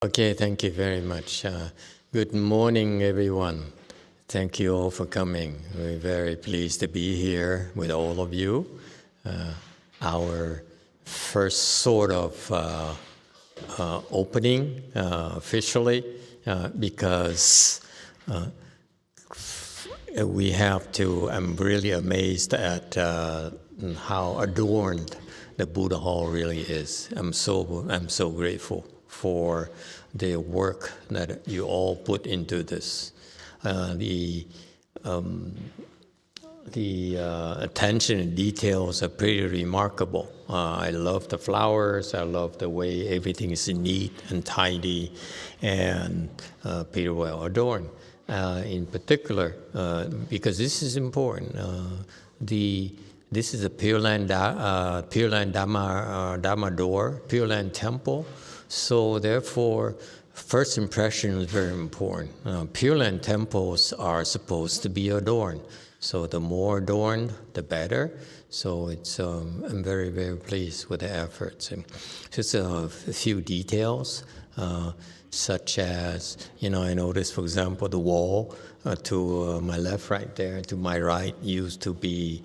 Okay, thank you very much. Good morning, everyone. Thank you all for coming. We're very pleased to be here with all of you. Our first sort of opening officially because we have to, I'm really amazed at how adorned the Buddha Hall really is. I'm so grateful for the work that you all put into this. The attention and details are pretty remarkable. I love the flowers. I love the way everything is neat and tidy and pretty well adorned. In particular, because this is important, this is a Pureland Dharma door, Pureland temple. So therefore, first impression is very important. Pureland temples are supposed to be adorned. So the more adorned, the better. So it's I'm very, very pleased with the efforts. And just a few details, such as, I noticed, for example, the wall to my left right there, to my right, used to be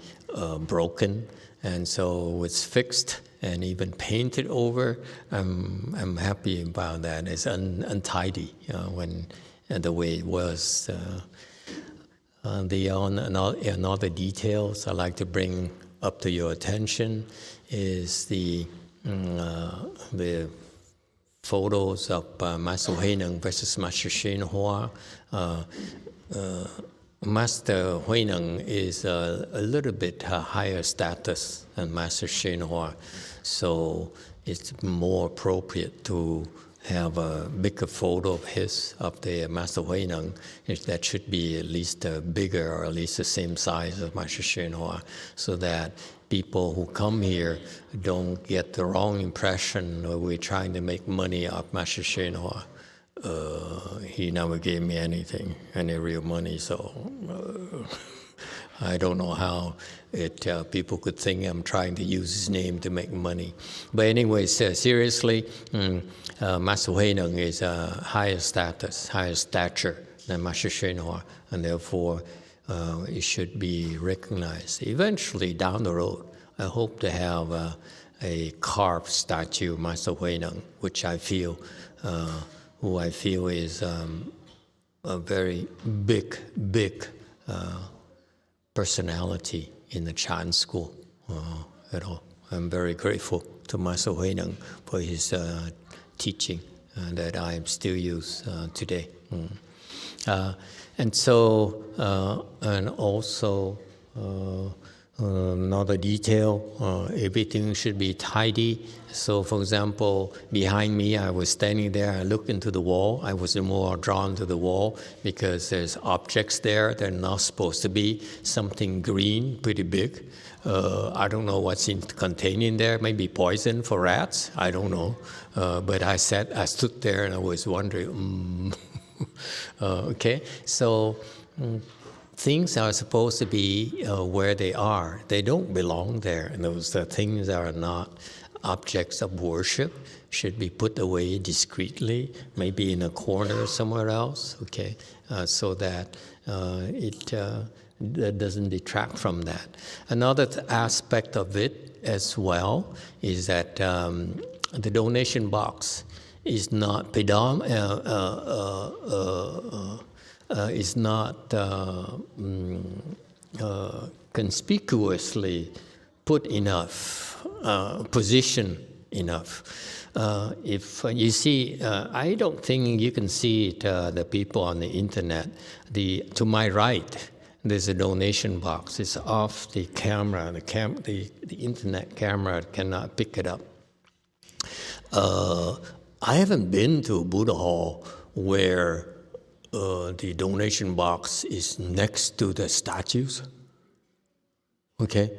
broken. And so it's fixed and even painted over. I'm happy about that. It's untidy when the way it was. Another details I'd like to bring up to your attention is the photos of Master Huineng versus Master YongHua. Master Huineng is a little bit higher status than Master YongHua, so it's more appropriate to have a bigger photo of the Master Huineng. That should be at least bigger, or at least the same size as Master YongHua, so that people who come here don't get the wrong impression that we're trying to make money off Master YongHua. He never gave me any real money, so I don't know how people could think I'm trying to use his name to make money. But anyway, seriously, Master Huineng is a higher status, higher stature than Master YongHua, and therefore it should be recognized. Eventually, down the road, I hope to have a carved statue of Master Huineng, which I feel is a very big personality in the Chan school. I'm very grateful to Master Huineng for his teaching that I still use today. And also another detail, everything should be tidy. So, for example, behind me, I was standing there, I looked into the wall. I was more drawn to the wall because there's objects there that are not supposed to be. Something green, pretty big. I don't know what's contained in there. Maybe poison for rats. I don't know. But I stood there and I was wondering. Okay, so. Things are supposed to be where they are. They don't belong there. And those things are not objects of worship, should be put away discreetly, maybe in a corner somewhere else, okay, so that it doesn't detract from that. Another aspect of it as well is that the donation box is not conspicuously put enough, position enough. If you see, I don't think you can see it, the people on the internet. To my right, there's a donation box. It's off the camera. The internet camera cannot pick it up. I haven't been to a Buddha Hall where the donation box is next to the statues. Okay,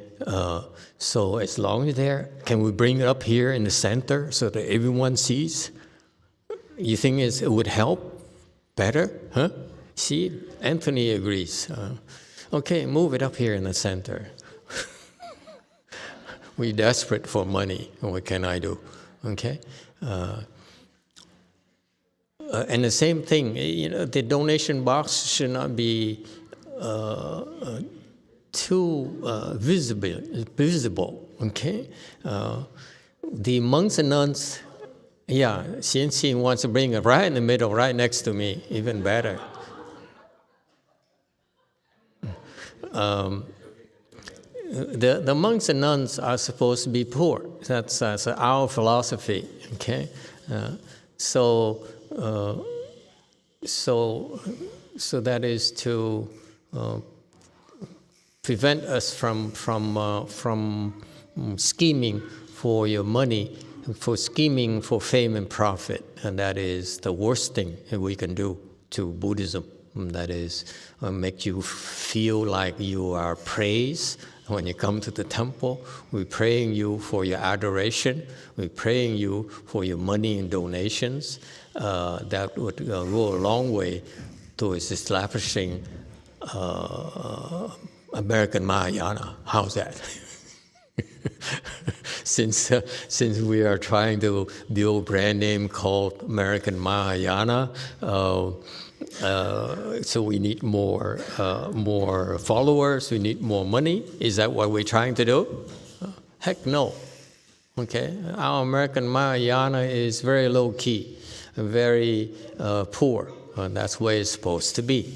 so as long as there, can we bring it up here in the center so that everyone sees? You think it would help better? Huh? See, Anthony agrees. Okay, move it up here in the center. We're desperate for money. What can I do? Okay. and the same thing, the donation box should not be too visible, okay? The monks and nuns, Xian Xin wants to bring it right in the middle, right next to me, even better. The monks and nuns are supposed to be poor. That's our philosophy, okay? So that is to prevent us from scheming for your money, for scheming for fame and profit, and that is the worst thing we can do to Buddhism. That is, make you feel like you are praised when you come to the temple. We're praying you for your adoration. We're praying you for your money and donations. That would go a long way towards establishing American Mahayana. How's that? Since we are trying to the old brand name called American Mahayana, so we need more followers. We need more money. Is that what we're trying to do? Heck no. Okay, our American Mahayana is very low key, very poor. That's where it's supposed to be.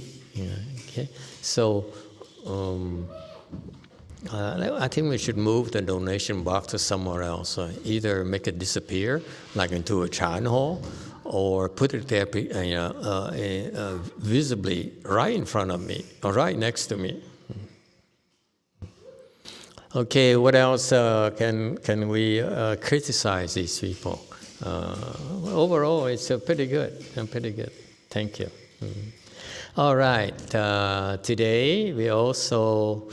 Okay, so. I think we should move the donation box to somewhere else. Either make it disappear, like into a Chan hall, or put it there visibly right in front of me, or right next to me. Okay, what else can we criticize these people? Overall, it's pretty good. Pretty good. Thank you. All right. Today we also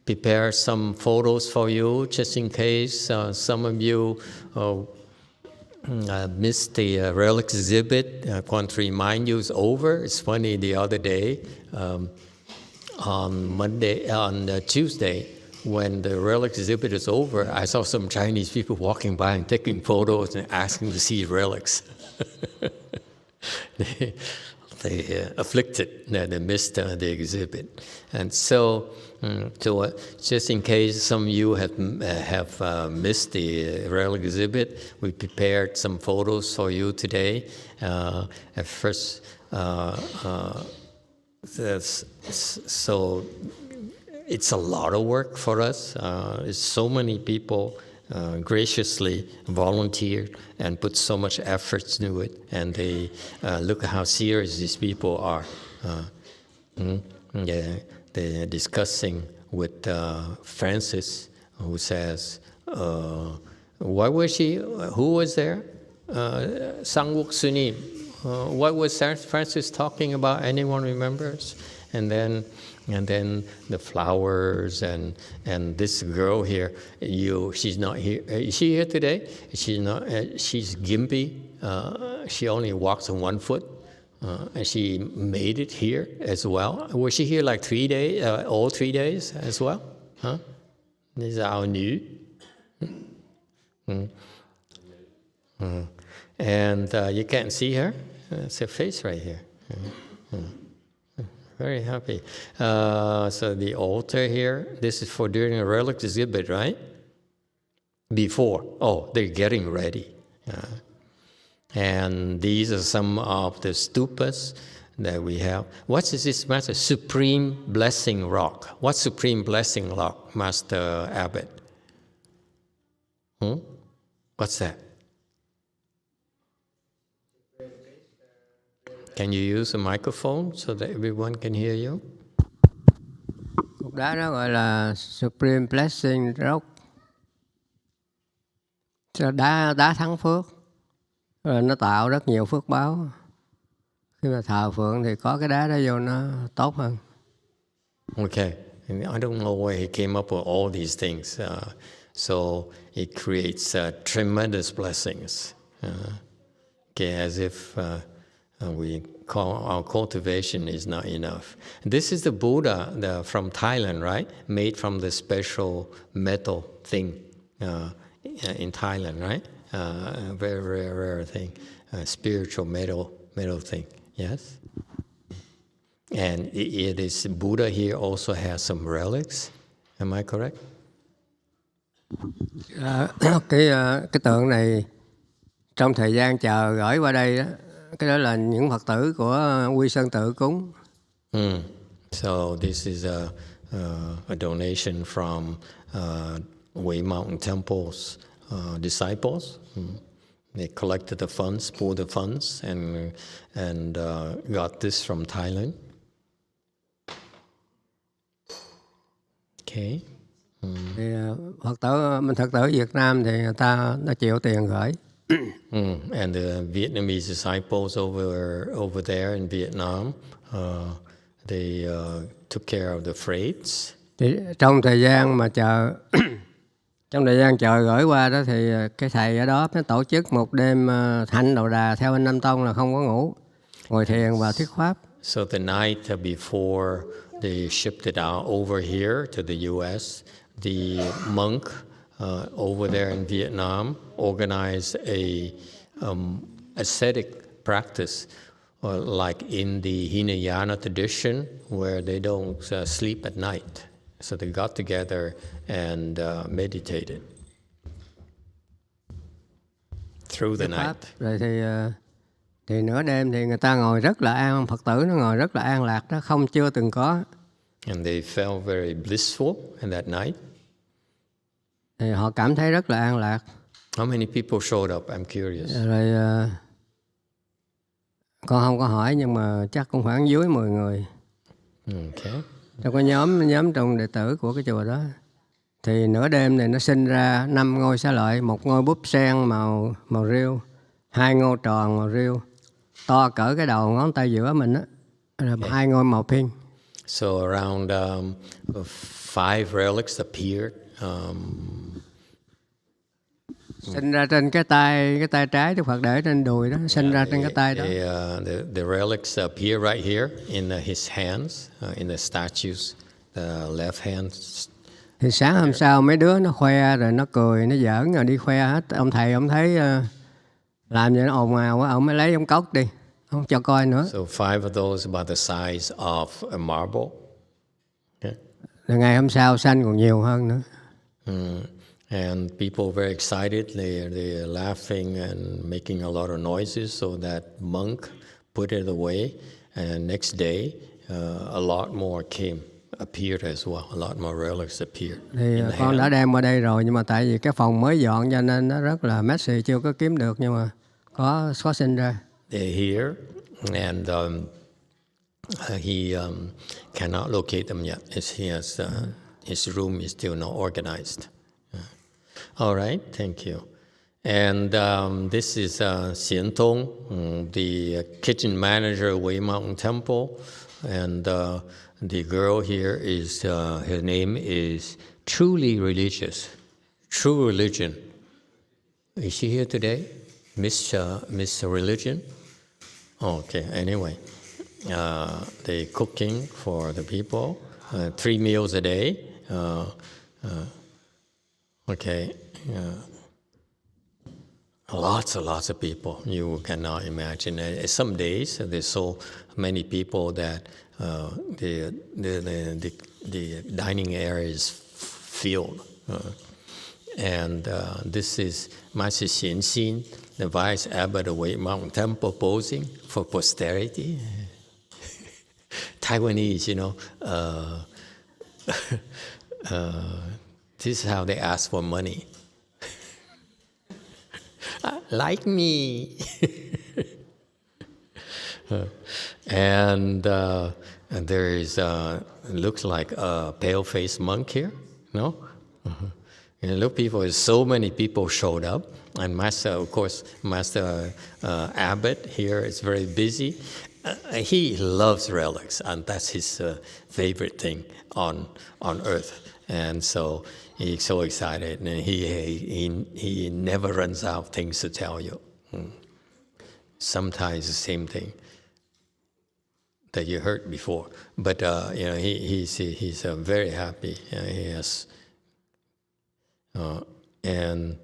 prepare some photos for you, just in case some of you missed the relic exhibit. I want to remind you it's over. It's funny, the other day, on Tuesday, when the relic exhibit is over, I saw some Chinese people walking by and taking photos and asking to see relics. They afflicted that they missed the exhibit, and so just in case some of you have missed the relic exhibit, we prepared some photos for you today. At first, so it's a lot of work for us. It's so many people graciously volunteered and put so much effort into it, and they look at how serious these people are. They're discussing with Francis, who says, "Why was she? Who was there? Sangwok Sunim. What was Francis talking about? Anyone remembers?" And then the flowers and this girl here, she's not here. Is she here today? She's not. She's gimpy. She only walks on one foot, and she made it here as well. Was she here like 3 days? All 3 days as well? Huh? This is our new. And you can't see her. It's her face right here. Very happy. So the altar here, this is for during a relic exhibit, right? Before. Oh, they're getting ready. And these are some of the stupas that we have. What is this, Master? Supreme Blessing Rock. What's Supreme Blessing Rock, Master Abbot? What's that? Can you use a microphone so that everyone can hear you? Cục đá đó gọi là Supreme Blessing Rock. Đá thắng phước. Rồi nó tạo rất nhiều phước báo. Khi mà thờ phượng thì có cái đá đó vô nó tốt hơn. Okay. I don't know where he came up with all these things. So it creates tremendous blessings. Okay, as if we call our cultivation is not enough. This is the Buddha from Thailand, right? Made from the special metal thing in Thailand, right? a very rare thing, a spiritual metal thing. Yes? And it is Buddha here also has some relics. Am I correct? Cái tượng này trong thời gian chờ gửi qua đây đó, cái đó là những Phật tử của Quy Sơn Tự cúng. So this is a donation from Way Mountain Temple's disciples. They collected the funds, pulled the funds, and got this from Thailand. Okay. Thì Phật tử Việt Nam thì người ta đã chịu tiền gửi. And the Vietnamese disciples over there in Vietnam, they took care of the freights. Thì trong thời gian mà chờ trong thời gian chờ gửi qua đó thì cái thầy ở đó mới tổ chức một đêm hạnh đầu đà theo anh Nam Tông là không có ngủ, ngồi thiền và thuyết pháp. So the night before they shipped it out over here to the U.S., the monk over there in Vietnam organized a ascetic practice, like in the Hinayana tradition, where they don't sleep at night. So they got together and meditated through the night. Rồi thì nửa đêm thì người ta ngồi rất là an, Phật tử nó ngồi rất là an lạc đó, không chưa từng có. And they felt very blissful in that night. Thì họ cảm thấy rất là an lạc. How many people showed up? I'm curious. Rồi con không có hỏi nhưng mà chắc cũng khoảng dưới 10 người. Okay. Trong cái nhóm trong đệ tử của cái chùa đó. Thì nửa đêm này nó sinh ra 5 ngôi xá lợi, một ngôi búp sen màu rêu, 2 ngôi tròn màu rêu, to cỡ cái đầu ngón tay giữa mình á, 2 ngôi màu pink. So around 5 relics appeared. Sinh ra trên cái tay trái Đức Phật để trên đùi đó, sinh ra trên cái tay đó. The relics appear right here in his hands, in the statues, the left hand. Thì sáng hôm sau mấy đứa nó khoe rồi nó cười, nó giỡn rồi đi khoe hết. Ông thầy ông thấy làm vậy nó ồn ào quá, ông mới lấy ống cốc đi, không cho coi nữa. So 5 of those about the size of a marble. Okay. Rồi ngày hôm sau sanh còn nhiều hơn nữa. And people were very excited. They're laughing and making a lot of noises. So that monk put it away. And next day, a lot more appeared as well. A lot more relics appeared. Thì con đã đem qua đây rồi, nhưng mà tại vì cái phòng mới dọn cho nên nó rất là messy, chưa có kiếm được, nhưng mà có sinh ra. They're here, and he cannot locate them yet. His room is still not organized. All right, thank you. And this is Xian Tong, the kitchen manager of Way Mountain Temple. And the girl here is, her name is Truly Religious, True Religion. Is she here today? Miss Religion? Okay, anyway. They're cooking for the people, 3 meals a day. Okay. Lots of people. You cannot imagine. Some days there's so many people that the dining area is filled. And this is Master Xian Xin, the vice abbot of Way Mountain Temple, posing for posterity. Taiwanese, this is how they ask for money. Like me. And there is, looks like a pale-faced monk here, no? And look, so many people showed up. And Master, of course, Master Abbot here is very busy. He loves relics, and that's his favorite thing on earth. And so he's so excited, and he never runs out of things to tell you. Sometimes the same thing that you heard before, but he's very happy. He has, and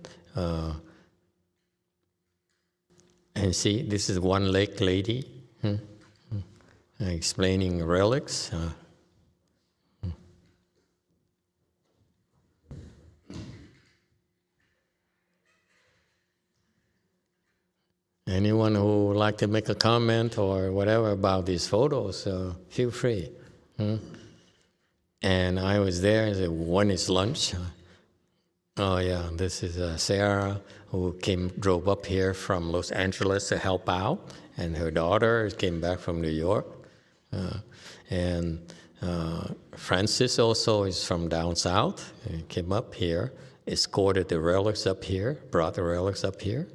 And see, this is one-legged lady explaining relics. Anyone who would like to make a comment or whatever about these photos, feel free. And I was there and said, when is lunch? Oh yeah, this is Sarah who drove up here from Los Angeles to help out, and her daughter came back from New York. And Francis also is from down south, and came up here, escorted the relics up here, brought the relics up here.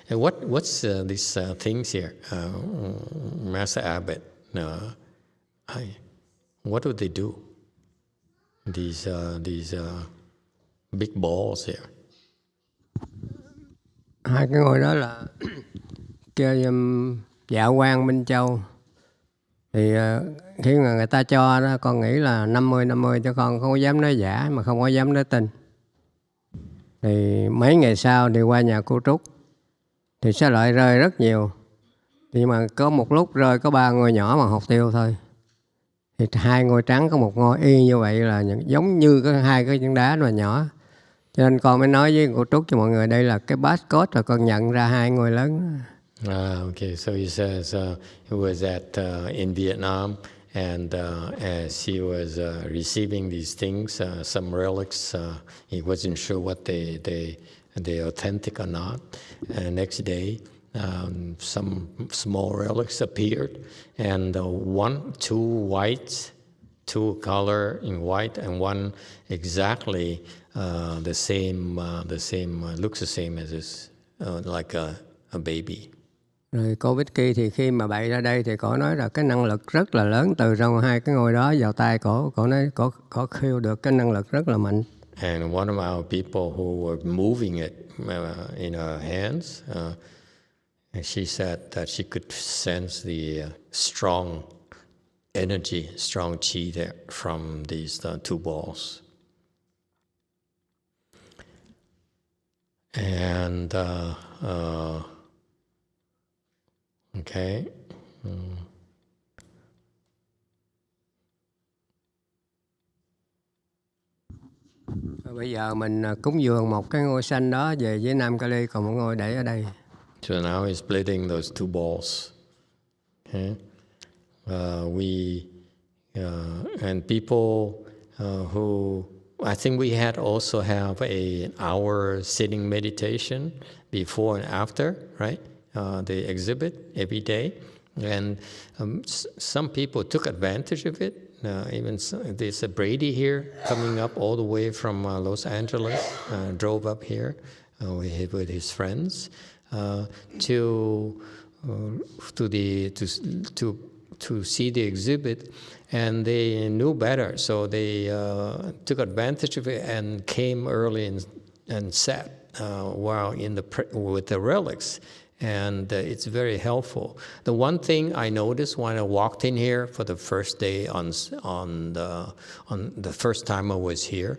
And what's these things here, Master Abbot? What do they do? These big balls here. Hai cái ngôi đó là kêu Dạ Quang Minh Châu. Thì khi mà người ta cho đó, con nghĩ là 50-50 cho con không có dám nói giả mà không có dám nói tin. Thì mấy ngày sau thì qua nhà cô Trúc thì xá lợi rơi rất nhiều. Nhưng mà có một lúc rơi có 3 ngôi nhỏ bằng hột tiêu thôi. Thì 2 ngôi trắng có 1 ngôi y như vậy là giống như cái 2 cái viên đá mà nhỏ. Cho nên con mới nói với cô Trúc cho mọi người đây là cái passcode rồi con nhận ra 2 ngôi lớn. Okay, so he says he was in Vietnam, and as he was receiving these things, some relics, he wasn't sure what they're authentic or not. And next day, some small relics appeared, and two white, two color in white, and one exactly the same, looks the same as this, like a baby. Rồi cô Vicky thì khi mà bày ra đây thì cổ nói là cái năng lực rất là lớn từ trong 2 cái ngôi đó vào tay cổ nói cổ khiêu được cái năng lực rất là mạnh. And one of our people who were moving it in her hands, she said that she could sense the strong energy, strong chi there from these two balls. And okay. Bây giờ mình cúng dường một cái ngôi xanh đó về với Nam Kali, còn một ngôi để ở đây. So now he's splitting those two balls. Okay. And people who, I think we had also have an hour sitting meditation before and after, right? The exhibit every day. And some people took advantage of it. Even there's a Brady here coming up all the way from Los Angeles, drove up here with his friends to see the exhibit, and they knew better, so they took advantage of it and came early and sat while with the relics. And it's very helpful. The one thing I noticed when I walked in here for the first day on the first time I was here,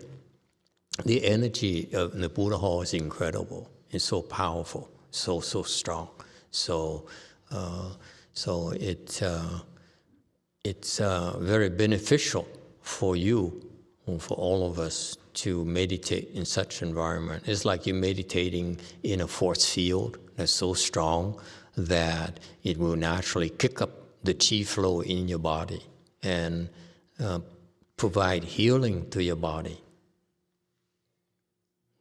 the energy of the Buddha Hall is incredible. It's so powerful, so strong. So it's very beneficial for you, for all of us, to meditate in such environment. It's like you're meditating in a force field that's so strong that it will naturally kick up the chi flow in your body and provide healing to your body.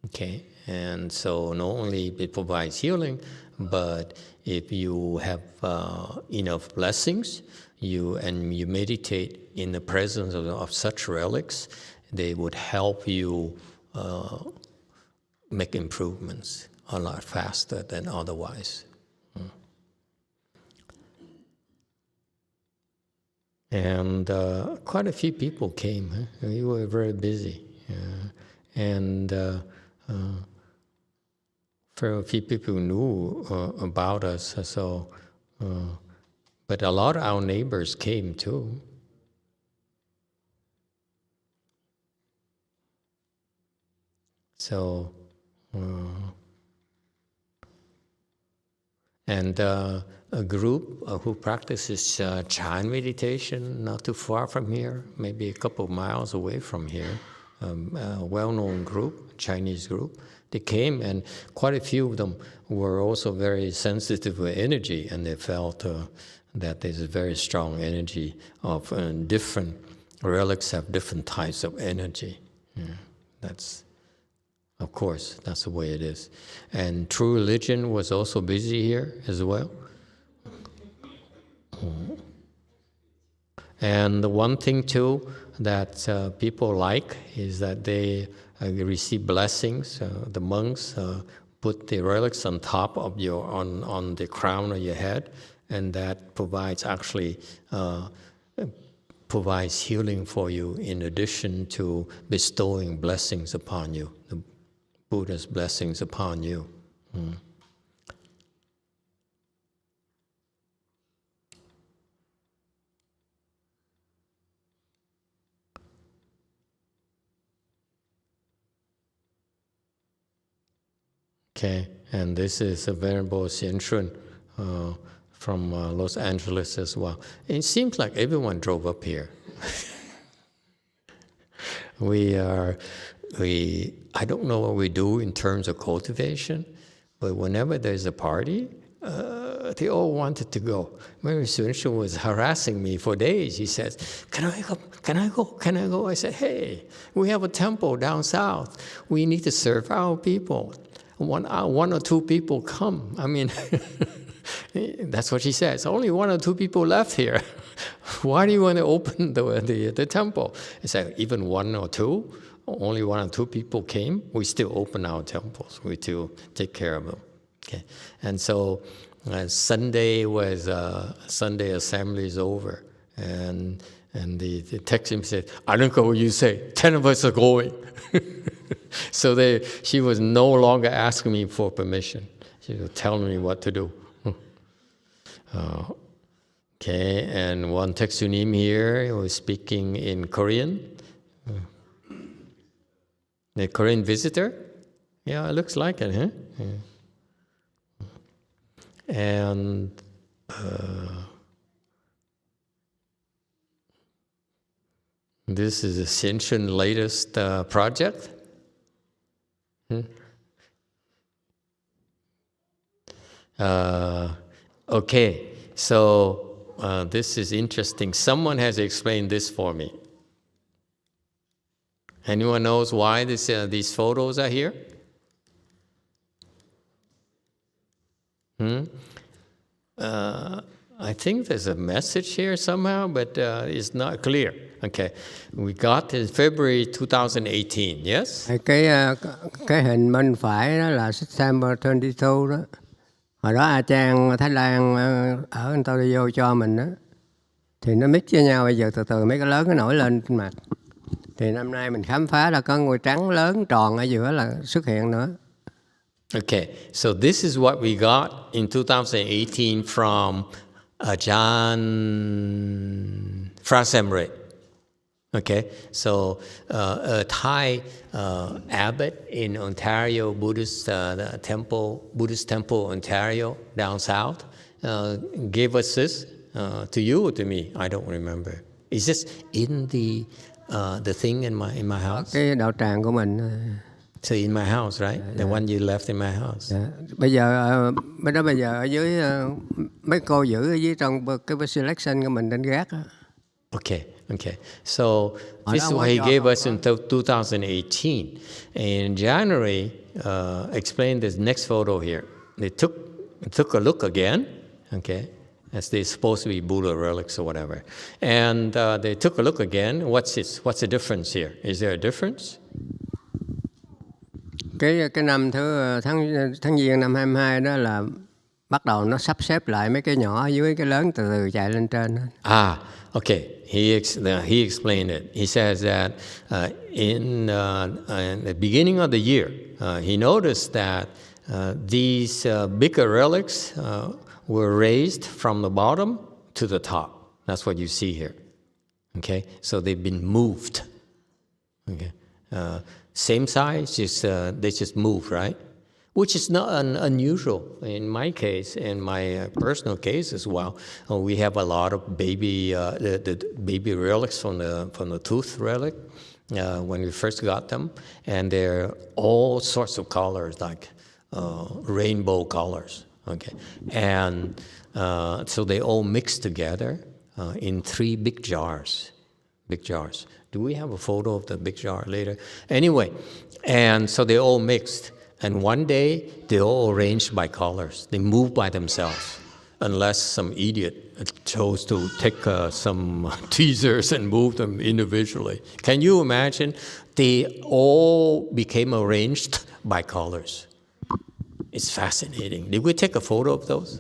Okay, and so not only it provides healing, but if you have enough blessings, you meditate in the presence of such relics, they would help you make improvements a lot faster than otherwise. And quite a few people came. We were very busy. And very few people knew about us. So, but a lot of our neighbors came too. So, And a group who practices Chan meditation not too far from here, maybe a couple of miles away from here, a well-known group, Chinese group. They came, and quite a few of them were also very sensitive with energy, and they felt that there's a very strong energy of different relics have different types of energy. That's, of course, that's the way it is. And True Religion was also busy here as well. And the one thing too that people like is that they receive blessings. The monks put the relics on top of on the crown of your head, and that provides provides healing for you in addition to bestowing blessings upon you, the Buddha's blessings upon you. Okay, and this is a Venerable Xian Shun from Los Angeles as well. It seems like everyone drove up here. I don't know what we do in terms of cultivation, but whenever there's a party, they all wanted to go. Mary Xian Shun was harassing me for days. He says, can I go? Can I go? Can I go? I said, hey, we have a temple down south. We need to serve our people. One or two people come. I mean, that's what she says. Only one or two people left here. Why do you want to open the temple? I said, even one or two, only one or two people came. We still open our temples. We still take care of them. Okay, and so Sunday assembly is over, and the text him said, I don't care what you say. 10 of us are going. So she was no longer asking me for permission. She was telling me what to do. Okay, and one Teksunim here was speaking in Korean. The Korean visitor? Yeah, it looks like it, huh? Yeah. And this is the Xian Shun latest project. Okay, so this is interesting. Someone has explained this for me. Anyone knows why these photos are here? I think there's a message here somehow, but it's not clear. Okay, we got in February 2018, yes? Cái hình bên phải đó là September 22 đó. Hồi đó A Chan Thái Lan ở người ta đi vô cho mình đó. Thì nó mix với nhau, bây giờ từ từ mấy cái lớn nó nổi lên trên mặt. Thì năm nay mình khám phá là có ngôi trắng lớn tròn ở giữa là xuất hiện nữa. Okay, so this is what we got in 2018 from Ajahn Frasemre. Okay, so a Thai abbot in Ontario, Buddhist temple, Ontario, down south, gave us this to you or to me. I don't remember. Is this in the thing in my house? Cái đạo tràng của mình. So in my house, right? The one you left in my house. Bây giờ ở dưới mấy cô giữ ở dưới trong cái selection của mình trên gác á. Okay. So this is what he gave us in 2018. In January, explained this next photo here. They took a look again, okay, as they're supposed to be Buddha relics or whatever. And they took a look again. What's this? What's the difference here? Is there a difference? Cái năm tháng Giêng năm 22 đó là bắt đầu nó sắp xếp lại mấy cái nhỏ dưới cái lớn từ từ chạy lên trên. Okay. He explained it. He says that in the beginning of the year, he noticed that these bigger relics were raised from the bottom to the top. That's what you see here. Okay, so they've been moved. Okay, same size, they just move, right? which is not unusual. In my case, in my personal case as well, we have a lot of baby the baby relics from the tooth relic when we first got them, and they're all sorts of colors, like rainbow colors. Okay, and so they all mix together in 3 big jars. Big jars. Do we have a photo of the big jar later? Anyway, and so they all mixed. And one day, they all arranged by colors. They move by themselves, unless some idiot chose to take some tweezers and move them individually. Can you imagine? They all became arranged by colors. It's fascinating. Did we take a photo of those?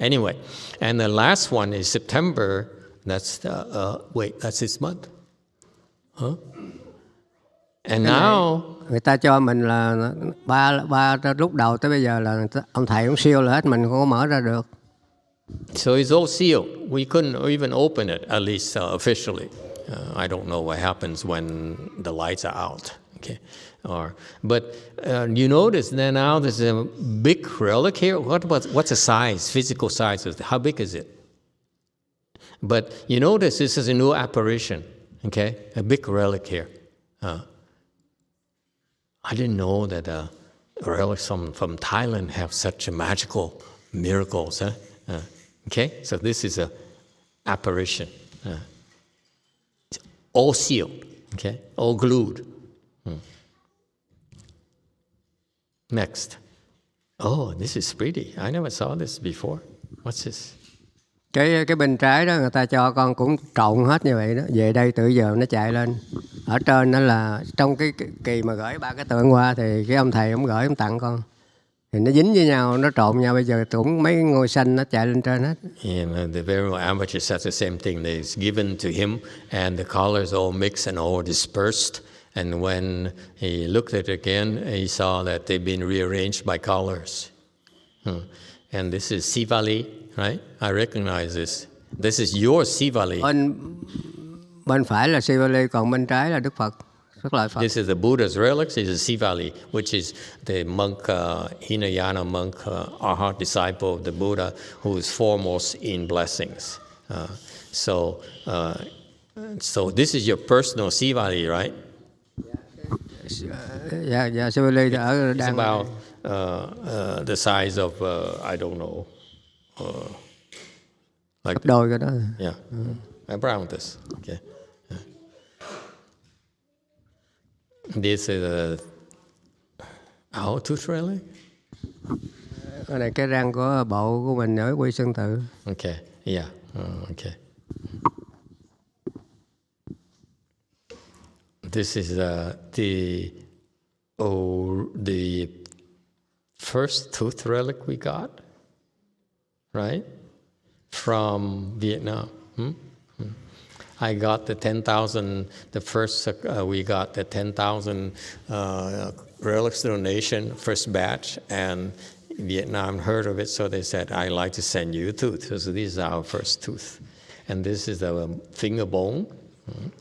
Anyway, and the last one is September. That's that's this month. Huh? And now người ta cho mình là ba lúc đầu tới bây giờ là ông thầy cũng siêu là hết, mình không có mở ra được. So it's all sealed. We couldn't even open it, at least officially. I don't know what happens when the lights are out. Okay, but you notice that now there's a big relic here. What's the size? Physical size of it? How big is it? But you notice this is a new apparition. Okay, a big relic here. I didn't know that relics from Thailand have such magical miracles. Okay, so this is a apparition. It's all sealed. Okay, all glued. Next. Oh, this is pretty. I never saw this before. What's this? Cái bên trái đó người ta cho con cũng trộn hết như vậy đó. Về đây từ giờ nó chạy lên. Ở trên đó là trong cái kỳ mà gửi 3 cái tượng qua thì cái ông thầy ông gửi ông tặng con. Thì nó dính với nhau, nó trộn nhau, bây giờ cũng mấy ngôi xanh nó chạy lên trên hết. And the very amateur says the same thing. It's given to him and the colors all mixed and all dispersed. And when he looked at it again, he saw that they've been rearranged by colors. And this is Sivali, right? I recognize this. This is your Sivali. Bên phải là Sivali, còn bên trái là Đức Phật. Rất lợi Phật. This is the Buddha's relics. This is Sivali, which is the monk, Hinayana monk, Arhat disciple of the Buddha, who is foremost in blessings. So this is your personal Sivali, right? Yeah, Sivali ở It's about the size of I don't know, like đôi cái đó. Yeah, around this. Okay. This is our tooth relic. Cái này cái răng của bộ của mình ở Quy Sơn Tự. Okay. Yeah. Okay. This is the first tooth relic we got, right, from Vietnam. I got the 10,000. The first we got the 10,000 relics donation, first batch, and Vietnam heard of it, so they said, "I'd like to send you a tooth." So this is our first tooth, and this is a finger bone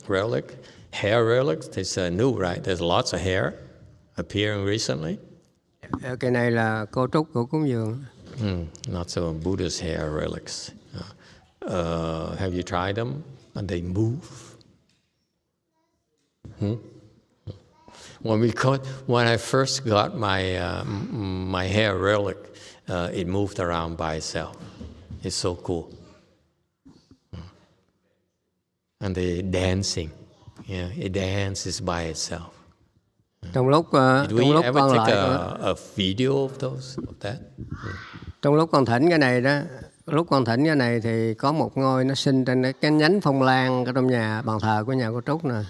relic, hair relic. It's new, right? There's lots of hair appearing recently. Cái này là cô trúc của cúng dường. Lots of Buddha's hair relics. Have you tried them? And they move. When I first got my hair relic, it moved around by itself. It's so cool. And the dancing, it dances by itself. Trong lúc Did we ever con take lại a video of that? Trong lúc con thỉnh cái này đó, lúc con thỉnh cái này thì có một ngôi nó sinh trên cái nhánh phong lan ở trong nhà bàn thờ của nhà cô Trúc nè.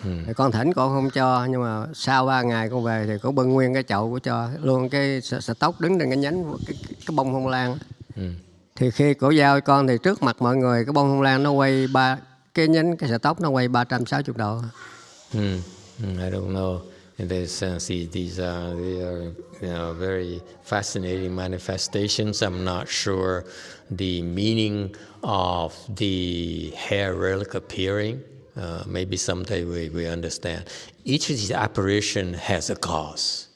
Thì con thỉnh cổ không cho, nhưng mà sau 3 ngày con về thì cổ bưng nguyên cái chậu của cho luôn, cái sợi tóc đứng trên cái nhánh cái bông phong lan. Thì khi cổ giao con thì trước mặt mọi người cái bông phong lan nó quay cái sợi tóc nó quay 360 độ. I don't know. In this sense, these are very fascinating manifestations. I'm not sure the meaning of the hair relic appearing. Maybe someday we understand. Each of these apparitions has a cause.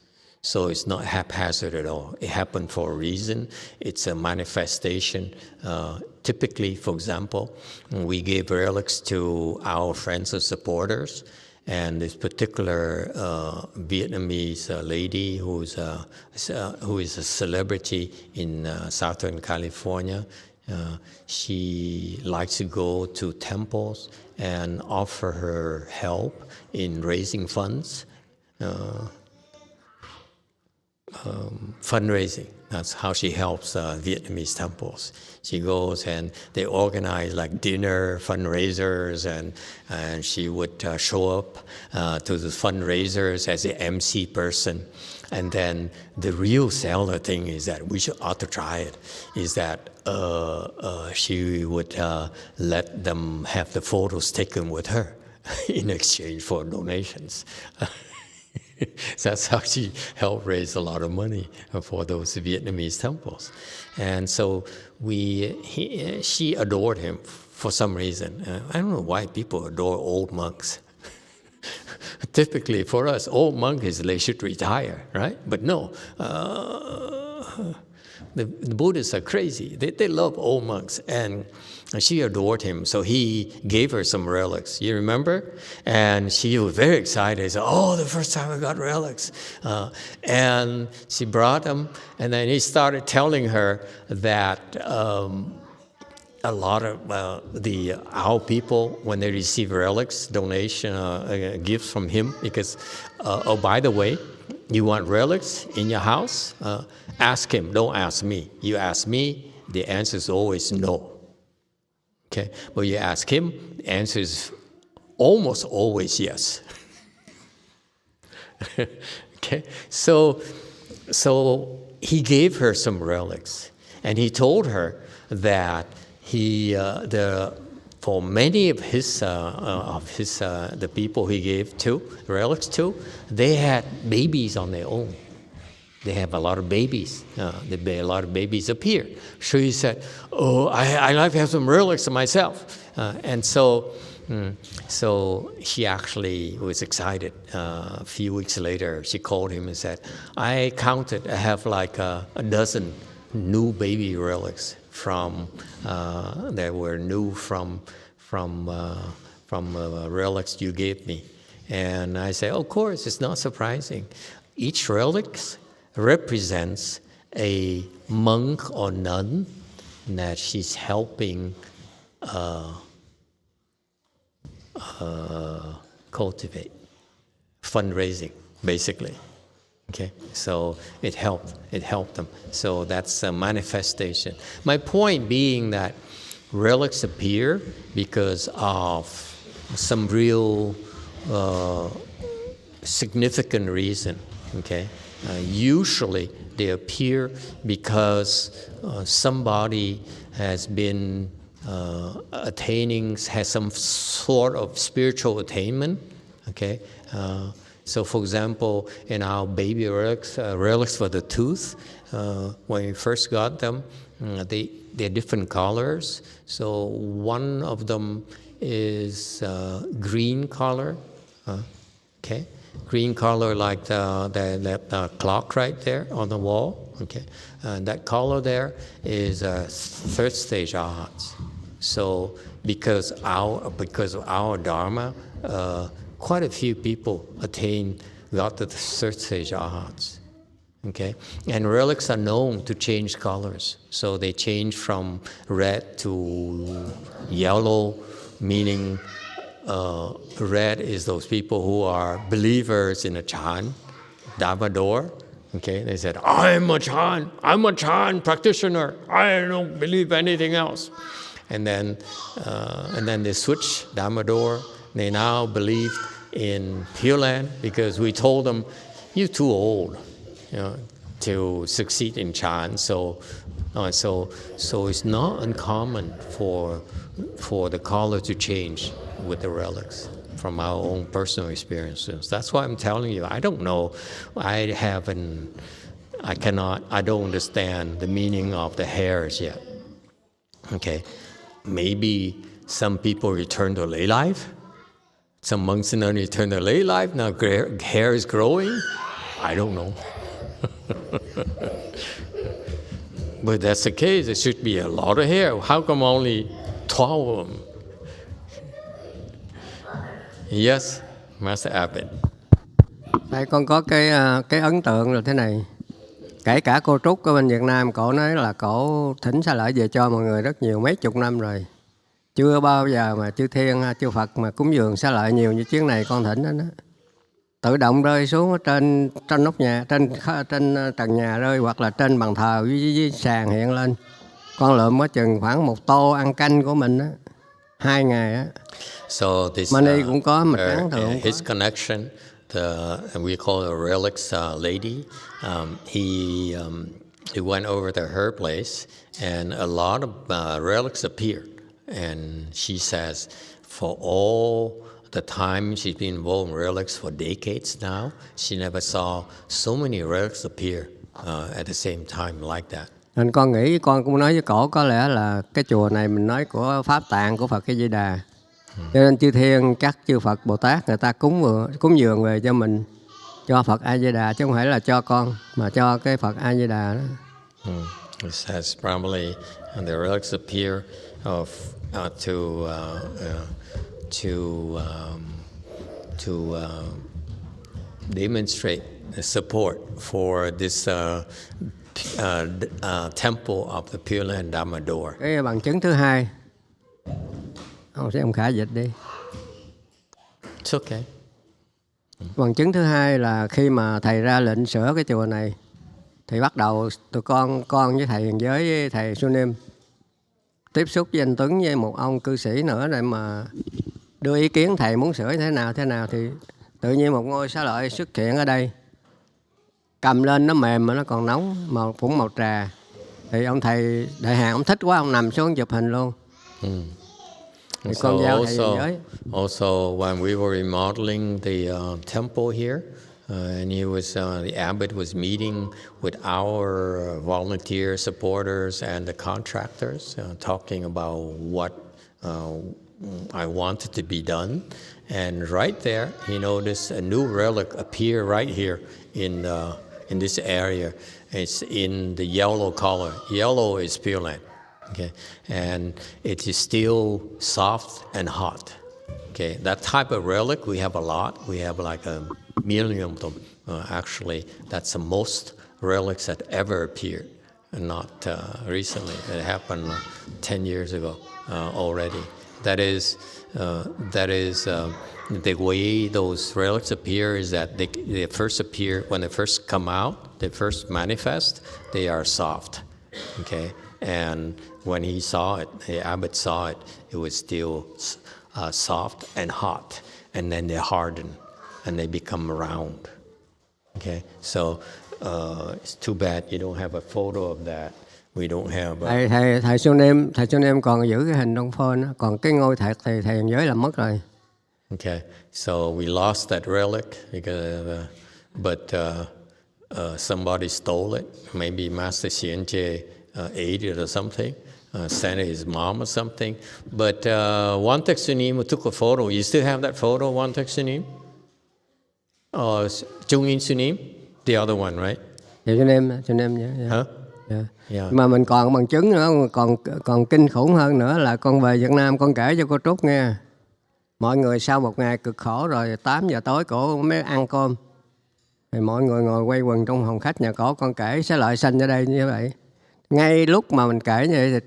So it's not haphazard at all. It happened for a reason. It's a manifestation. Typically, for example, we gave relics to our friends and supporters, and this particular Vietnamese lady who is a celebrity in Southern California, she likes to go to temples and offer her help in raising funds. Fundraising. That's how she helps Vietnamese temples. She goes and they organize like dinner fundraisers, and she would show up to the fundraisers as the MC person. And then the real seller thing is that we ought to try it. Is that she would let them have the photos taken with her in exchange for donations. That's how she helped raise a lot of money for those Vietnamese temples. And so she adored him for some reason. I don't know why people adore old monks. Typically for us, old monks, they should retire, right? But no, the Buddhists are crazy. They love old monks, and she adored him. So he gave her some relics. You remember? And she was very excited. She said, "Oh, the first time I got relics." And she brought them, and then he started telling her that a lot of our people, when they receive relics, donation, gifts from him, because, oh, by the way, you want relics in your house? Ask him, don't ask me. You ask me, the answer is always no. Okay, but you ask him, the answer is almost always yes. Okay, so he gave her some relics, and he told her that for many of the people he gave relics to, they had babies on their own. They have a lot of babies. A lot of babies appear. So he said, "Oh, I like to have some relics of myself." And so she actually was excited. A few weeks later, she called him and said, "I counted. I have like a dozen new baby relics that were new from relics you gave me." And I said, "Of course, it's not surprising. Each relic represents a monk or nun that she's helping cultivate, fundraising, basically." Okay, so it helped them. So that's a manifestation. My point being that relics appear because of some real significant reason. Okay, usually they appear because somebody has been has some sort of spiritual attainment. Okay. So, for example, in our baby relics for the tooth, when we first got them, they're different colors. So one of them is green color, okay, green color like the clock right there on the wall, okay, and that color there is third stage arhats. So because of our Dharma, quite a few people got to the third stage arhats. Okay, and relics are known to change colors. So they change from red to yellow, meaning red is those people who are believers in a Chan, Dharma door. Okay, they said, I'm a Chan practitioner. I don't believe anything else. And then they switch Dharma door. They now believe in Pureland because we told them, you're too old, to succeed in Chan. So it's not uncommon for the color to change with the relics from our own personal experiences. That's why I'm telling you, I don't know. I don't understand the meaning of the hairs yet. Okay, maybe some people return to lay life. Some monks and nuns return to lay life. Now hair is growing. I don't know. But that's the case. There should be a lot of hair. How come only 12 of them? Yes, Master Abbot. Thầy con có cái ấn tượng là thế này. Kể cả cô Trúc ở bên Việt Nam, cổ nói là cổ thỉnh Xá Lợi về cho mọi người rất nhiều, mấy chục năm rồi. Chưa bao giờ mà chư Thiên, chư Phật mà cúng dường Xá Lợi nhiều như chuyến này con thỉnh đó. Tự động rơi xuống trên nóc nhà, trên trần nhà rơi, hoặc là trên bàn thờ với sàn hiện lên. Con lượm có chừng khoảng 1 tô ăn canh của mình á, 2 ngày á. So this cũng có, mà trắng thường his connection, we call her relics lady. He went over to her place, and a lot of relics appeared. And she says, for all the time she's been involved in relics for decades now, she never saw so many relics appear at the same time like that. Nên con nghĩ, con cũng nói với cổ, có lẽ là cái chùa này mình nói của Pháp Tạng, của Phật A Di Đà. Cho nên chư Thiên, các chư Phật Bồ Tát người ta cúng dường về cho mình, cho Phật A Di Đà, chứ không phải là cho con, mà cho cái Phật A Di Đà đó. It says probably the relics appear to demonstrate the support for this temple of the Pureland Dharma door. Cái bằng chứng thứ hai, ông Khả dịch đi. It's okay. Bằng chứng thứ hai là khi mà thầy ra lệnh sửa cái chùa này, thì bắt đầu tụi con với thầy Hiền Giới, với thầy Sunim tiếp xúc với anh Tuấn, với một ông cư sĩ nữa, để mà đưa ý kiến thầy muốn sửa thế nào, thì tự nhiên một ngôi Xá Lợi xuất hiện ở đây. Cầm lên nó mềm mà nó còn nóng, màu trà. Thì ông thầy đại hàng ông thích quá, ông nằm xuống chụp hình luôn. Thì con giao thầy Hiền Giới. Also, when we were remodeling the temple here, and the abbot was meeting with our volunteer supporters and the contractors, talking about what I wanted to be done. And right there, he noticed a new relic appear right here in this area. It's in the yellow color. Yellow is Pureland. Okay, and it is still soft and hot. Okay, that type of relic we have a lot. We have like 1 million of them. Actually, that's the most relics that ever appeared, and not recently. It happened 10 years ago already. That is the way those relics appear is that they first appear when they first come out. They first manifest. They are soft. Okay, and when he saw it, the abbot saw it, it was still soft and hot, and then they harden and they become round. Okay, so it's too bad you don't have a photo of that. We don't have. Thầy Sunim còn giữ cái hình trong phone, còn cái ngôi thật thì thầy Hiền Giới làm mất rồi. Okay, so we lost that relic because, but somebody stole it. Maybe Master Xianjie ate it or something. Sent it his mom or something. But one Sunim took a photo. You still have that photo, one Sunim? Or Chung-in Sunim? The other one, right? Dạ, Sunim, yeah. Huh? Yeah. Mà mình còn bằng chứng nữa, còn kinh khủng hơn nữa là con về Việt Nam con kể cho cô Trúc nghe. Mọi người sau một ngày cực khổ rồi, 8 giờ tối cổ mới ăn cơm. Thì mọi người ngồi quay quần trong phòng khách nhà cổ, con kể Xá Lợi sanh ở đây như vậy. Ngay lúc mà mình kể như vậy thì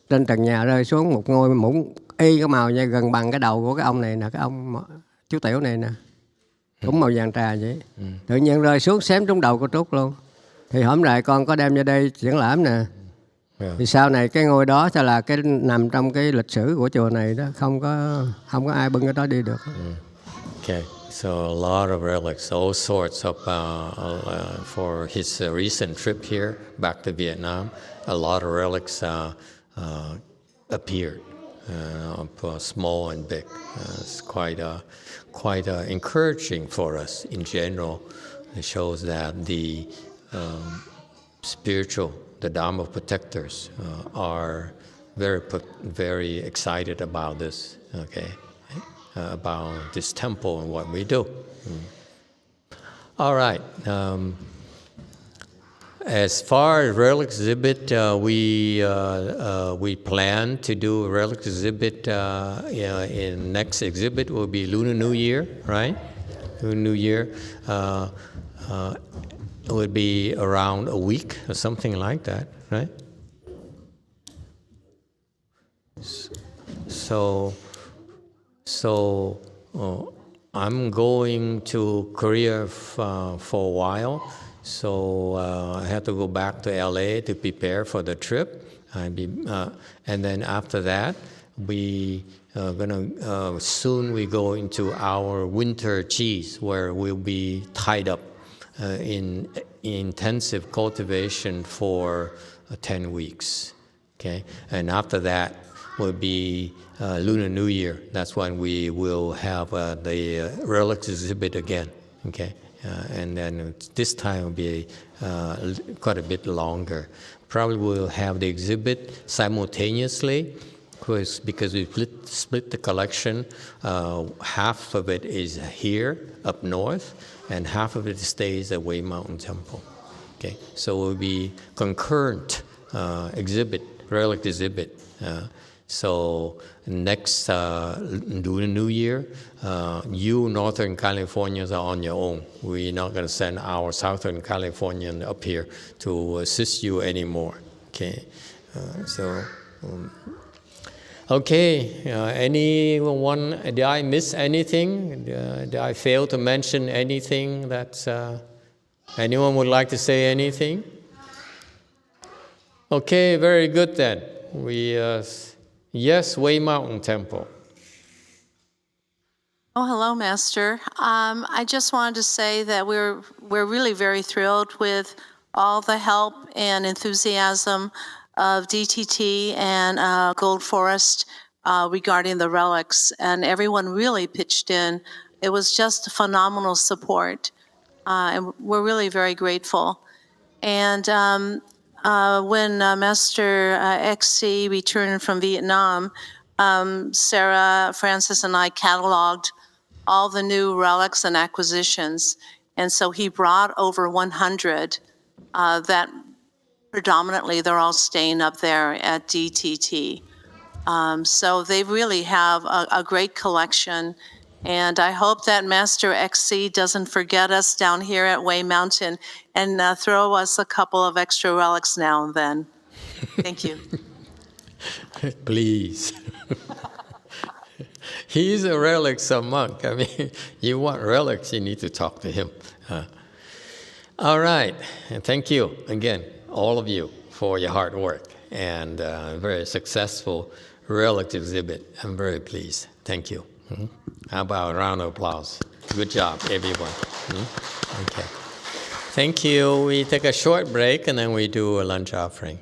trên trần nhà rơi xuống một ngôi muỗng y cái màu như gần bằng cái đầu của cái ông này nè, cái ông chú Tiểu này nè, cũng màu vàng trà vậy. Tự nhiên rơi xuống xém trúng đầu của Trúc luôn. Thì hôm nay con có đem ra đây triển lãm nè. Thì sau này cái ngôi đó sẽ là cái nằm trong cái lịch sử của chùa này đó, không có ai bưng cái đó đi được. Okay, so a lot of relics, all sorts of for his recent trip here back to Vietnam, a lot of relics appeared, small and big. It's quite encouraging for us in general. It shows that the spiritual, the Dharma protectors are very excited about this, okay, about this temple and what we do. All right. As far as relic exhibit, we plan to do a relic exhibit. In next exhibit will be Lunar New Year, right? Lunar New Year. It would be around a week or something like that, right? So I'm going to Korea for a while, so I have to go back to LA to prepare for the trip. And then after that, we soon we go into our winter cheese, where we'll be tied up in intensive cultivation for 10 weeks. Okay, and after that will be Lunar New Year. That's when we will have the relics exhibit again. Okay, and then this time will be quite a bit longer. Probably we'll have the exhibit simultaneously, because we split the collection. Half of it is here up north, and half of it stays at Way Mountain Temple. Okay, so it will be concurrent relic exhibit. So next Lunar New Year, you Northern Californians are on your own. We're not going to send our Southern Californian up here to assist you anymore. Okay, okay. Anyone? Did I miss anything? Did I fail to mention anything that anyone would like to say anything? Okay, very good then. Yes, Way Mountain Temple. Oh, hello, Master. I just wanted to say that we're really very thrilled with all the help and enthusiasm of DTT and Gold Forest regarding the relics, and everyone really pitched in. It was just phenomenal support, and we're really very grateful. And when Master XC returned from Vietnam, Sarah, Francis, and I cataloged all the new relics and acquisitions. And so he brought over 100 that predominantly they're all staying up there at DTT. So they really have a great collection. And I hope that Master XC doesn't forget us down here at Way Mountain and throw us a couple of extra relics now and then. Thank you. Please. He's a relics monk. I mean, you want relics, you need to talk to him. All right. And thank you again, all of you, for your hard work and very successful relic exhibit. I'm very pleased. Thank you. How about a round of applause? Good job, everyone. Okay. Thank you. We take a short break and then we do a lunch offering.